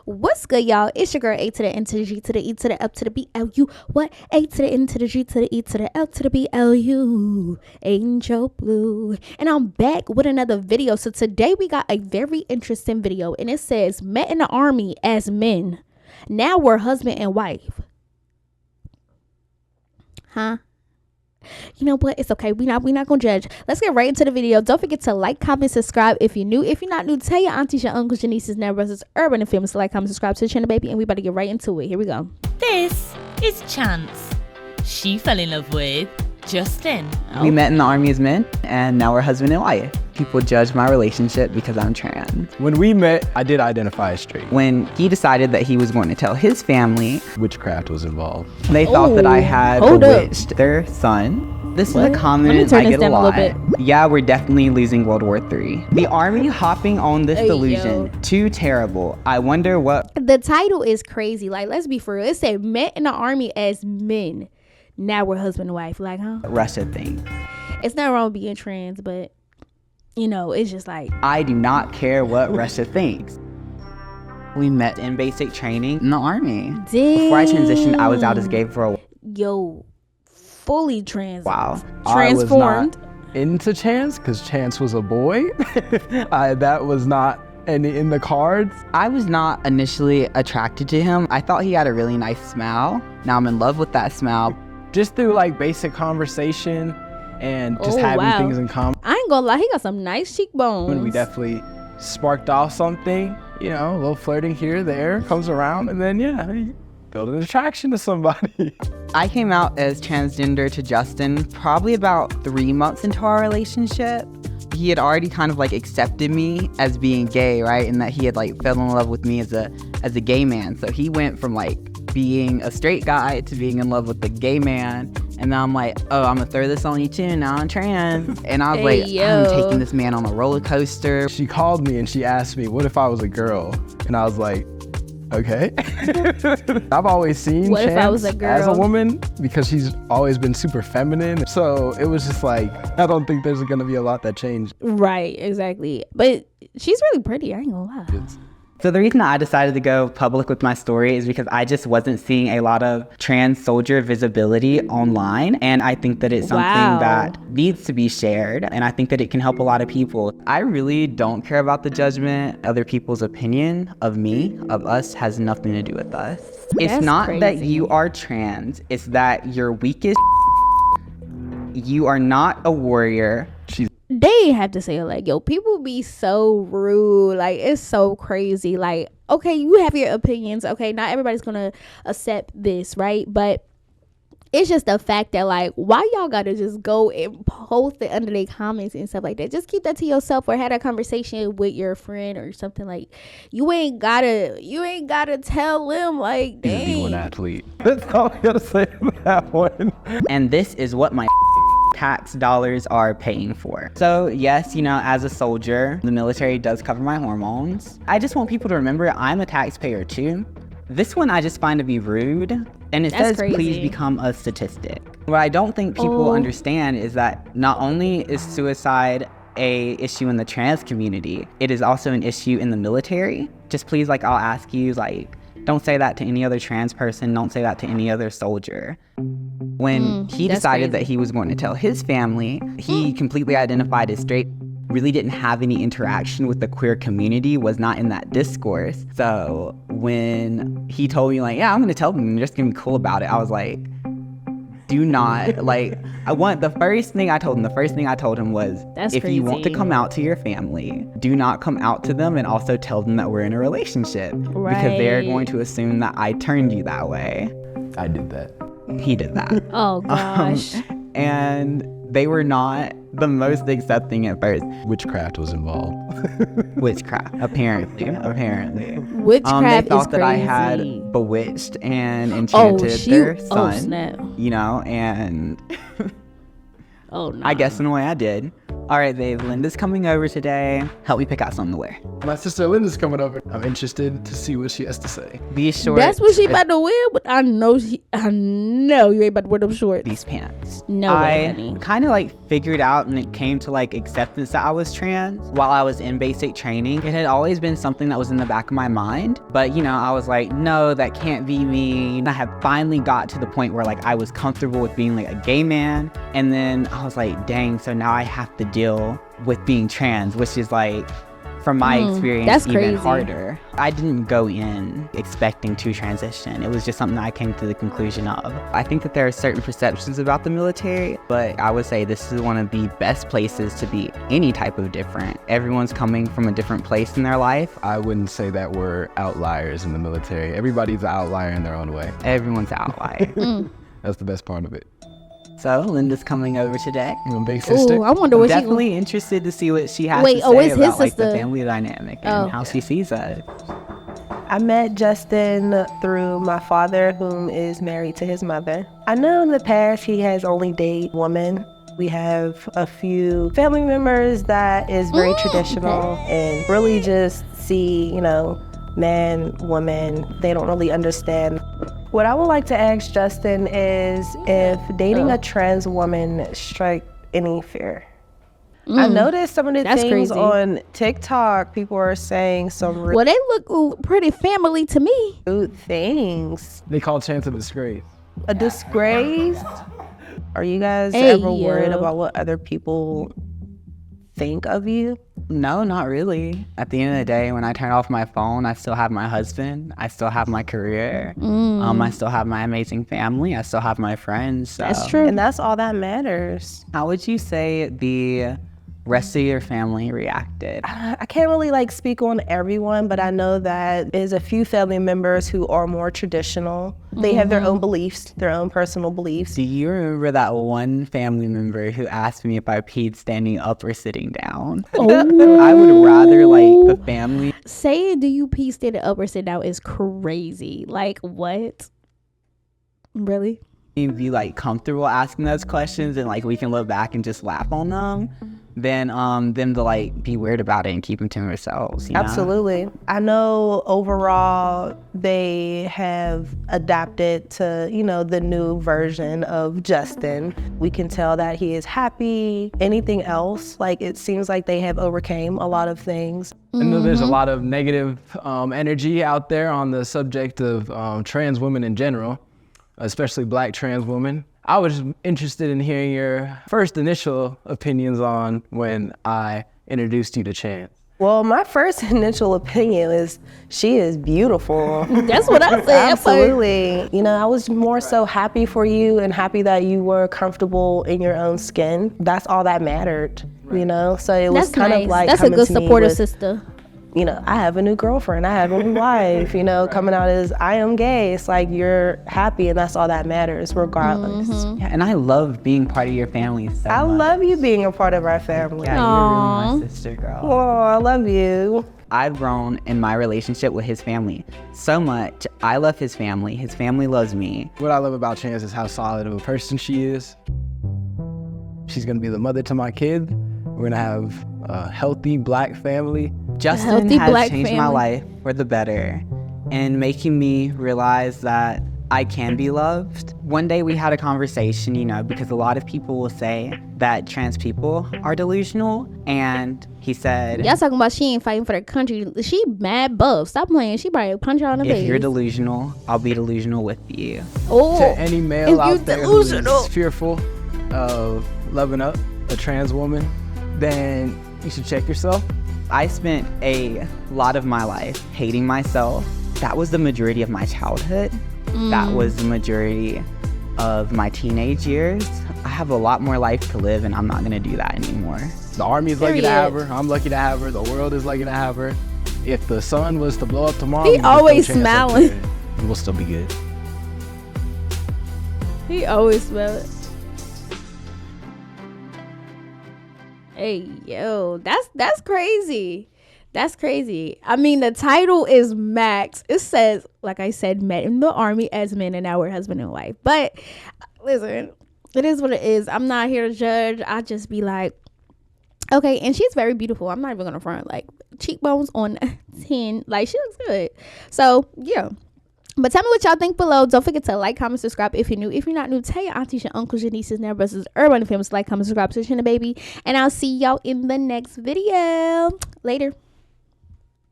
What's good, y'all? It's your girl A to the N to the G to the E to the F to the B L U. What? A to the N to the G to the E to the L to the B L U. Angel Blue. And I'm back with another video. So today we got a very interesting video, and it says met in the army as men. Now we're husband and wife. Huh? You know what? It's okay. We're not gonna judge. Let's get right into the video. Don't forget to like, comment, subscribe if you're new. If you're not new, tell your aunties, your uncles, your nieces, nephews, brothers, urban and famous to like, comment, subscribe to the channel, baby. And we about to get right into it. Here we go. This is Chance. She fell in love with Justin. We met in the army as men, and now we're husband and wife. People judge my relationship because I'm trans. When we met, I did identify as straight. When he decided that he was going to tell his family, Witchcraft was involved. they thought that I had bewitched their son. This is a comment I get a lot. Yeah, we're definitely losing World War III. The army hopping on this delusion. Too terrible. I wonder what... The title is crazy. Like, let's be for real. It said met in the army as men. Now we're husband and wife. Like, huh? Russia thinks. It's not wrong being trans, but... you know, it's just like... I do not care what Russia thinks. We met in basic training in the army. Dang. Before I transitioned, I was out as gay for a... Yo, fully trans. Wow. Transformed. I was not into Chance because Chance was a boy. That was not in the cards. I was not initially attracted to him. I thought he had a really nice smile. Now I'm in love with that smile. Just through like basic conversation and just having things in common. I ain't gonna lie, he got some nice cheekbones. When we definitely sparked off something, you know, a little flirting here, there, comes around, and then yeah, you build an attraction to somebody. I came out as transgender to Justin probably about 3 months into our relationship. He had already kind of like accepted me as being gay, right? And that he had like fell in love with me as a gay man. So he went from like being a straight guy to being in love with the gay man. And now I'm like, oh, I'm gonna throw this on you too. Now I'm trans. And I was I'm taking this man on a roller coaster. She called me and she asked me, what if I was a girl? And I was like, okay. I've always seen what Chance if I was a girl? As a woman because she's always been super feminine. So it was just like, I don't think there's gonna be a lot that changed. Right, exactly. But she's really pretty, I ain't gonna lie. So the reason I decided to go public with my story is because I just wasn't seeing a lot of trans soldier visibility online. And I think that it's something that needs to be shared. And I think that it can help a lot of people. I really don't care about the judgment. Other people's opinion of me, of us, has nothing to do with us. It's not that you are trans. It's that you're weak as you are not a warrior. They have to say it like, yo, people be so rude. Like, it's so crazy. Like, okay, you have your opinions. Okay, not everybody's gonna accept this, right? But it's just the fact that, like, why y'all gotta just go and post it under their comments and stuff like that? Just keep that to yourself or have a conversation with your friend or something. Like, you ain't gotta tell them, like, dang. Be an athlete. That's all I gotta say about that one. And this is what my tax dollars are paying for. So yes, you know, as a soldier, the military does cover my hormones. I just want people to remember I'm a taxpayer too. This one I just find to be rude, and it says please become a statistic. What I don't think people understand is that not only is suicide a issue in the trans community, it is also an issue in the military. Just please, like, I'll ask you, like, don't say that to any other trans person. Don't say that to any other soldier. When he decided that he was going to tell his family, he completely identified as straight, really didn't have any interaction with the queer community, was not in that discourse. So when he told me, like, yeah, I'm going to tell them, they're just going to be cool about it, I was like, do not, like, the first thing I told him was, if you want to come out to your family, do not come out to them and also tell them that we're in a relationship. Right. Because they're going to assume that I turned you that way. I did that. He did that. Oh, gosh. And they were not the most accepting at first. Witchcraft was involved. Witchcraft, apparently. Witchcraft they thought is that I crazy. had bewitched and enchanted their son. Snap. You know, and oh no. I guess in a way I did. All right, babe, Linda's coming over today. Help me pick out something to wear. My sister Linda's coming over. I'm interested to see what she has to say. These shorts. That's what she about to wear, but I know you ain't about to wear them shorts. These pants. No way, honey. I kind of like figured out when it came to like acceptance that I was trans while I was in basic training. It had always been something that was in the back of my mind, but you know, I was like, no, that can't be me. And I had finally got to the point where like I was comfortable with being like a gay man, and then I was like, dang, so now I have to deal with being trans, which is like, from my experience, that's even crazy. harder. I didn't go in expecting to transition. It was just something that I came to the conclusion of. I think that there are certain perceptions about the military, but I would say this is one of the best places to be any type of different. Everyone's coming from a different place in their life. I wouldn't say that we're outliers in the military. Everybody's an outlier in their own way. Everyone's an outlier. That's the best part of it. So Linda's coming over today. My big sister. Ooh, I wonder what Definitely interested to see what she has Wait, to oh, say it's his about like the sister. family dynamic and how she sees it. I met Justin through my father, whom is married to his mother. I know in the past he has only dated women. We have a few family members that is very traditional and really just see, you know, man, woman, they don't really understand. What I would like to ask Justin is if dating a trans woman strike any fear. I noticed some of the That's things crazy. on TikTok, people are saying some Well, they look pretty family to me. rude things. They call trans a disgrace. A disgrace? Are you guys Hey, ever worried yo. about what other people think of you? No, not really. At the end of the day, when I turn off my phone, I still have my husband. I still have my career. I still have my amazing family. I still have my friends. So. That's true. And that's all that matters. How would you say the rest of your family reacted? I can't really like speak on everyone, but I know that there's a few family members who are more traditional. They have their own beliefs, their own personal beliefs. Do you remember that one family member who asked me if I peed standing up or sitting down? I would rather like the family. Saying do you pee standing up or sit down is crazy. Like, what? Really? Be like comfortable asking those questions and like we can look back and just laugh on them than them to like be weird about it and keep them to themselves, you know? Absolutely. I know overall they have adapted to, you know, the new version of Justin. We can tell that he is happy. Anything else, like it seems like they have overcame a lot of things. I know there's a lot of negative energy out there on the subject of trans women in general, especially Black trans women. I was interested in hearing your first initial opinions on when I introduced you to Chance. Well, my first initial opinion is she is beautiful. That's what I said. Absolutely. You know, I was more so happy for you and happy that you were comfortable in your own skin. That's all that mattered, you know? So it was That's kind nice. of like That's a coming good to me supportive with, sister. you know, I have a new girlfriend, I have a new wife, you know, coming out as I am gay. It's like you're happy and that's all that matters regardless. Yeah, and I love being part of your family so I much. love you being a part of our family. Yeah, you're really my sister, girl. Oh, I love you. I've grown in my relationship with his family so much. I love his family loves me. What I love about Chance is how solid of a person she is. She's gonna be the mother to my kid. We're gonna have a healthy Black family. Justin healthy has Black changed my family. life for the better and making me realize that I can be loved. One day we had a conversation, you know, because a lot of people will say that trans people are delusional, and he said, Y'all talking about she ain't fighting for the country. She mad buff. Stop playing. She probably punch her on the if face. you're delusional, I'll be delusional with you. Oh, To any male if you out there who delusional. is fearful of loving up a trans woman, then you should check yourself. I spent a lot of my life hating myself. That was the majority of my childhood. That was the majority of my teenage years. I have a lot more life to live, and I'm not gonna do that anymore. The Army is lucky to Period. have her. I'm lucky to have her. The world is lucky to have her. If the sun was to blow up tomorrow, He there's no always chance up smiling. there. We'll still be good. he always smell it. Hey, yo, that's crazy. That's crazy. I mean, the title is Max. It says, like I said, met in the Army as men and now we're husband and wife. But listen, it is what it is. I'm not here to judge. I just be like, Okay, and she's very beautiful. I'm not even gonna front, like cheekbones on 10. Like she looks good. So yeah. But tell me what y'all think below. Don't forget to like, comment, subscribe if you're new. If you're not new, tell your aunties, your uncles, your nieces, their brothers, everybody famous, like, comment, subscribe, subscribe, baby. And I'll see y'all in the next video. Later.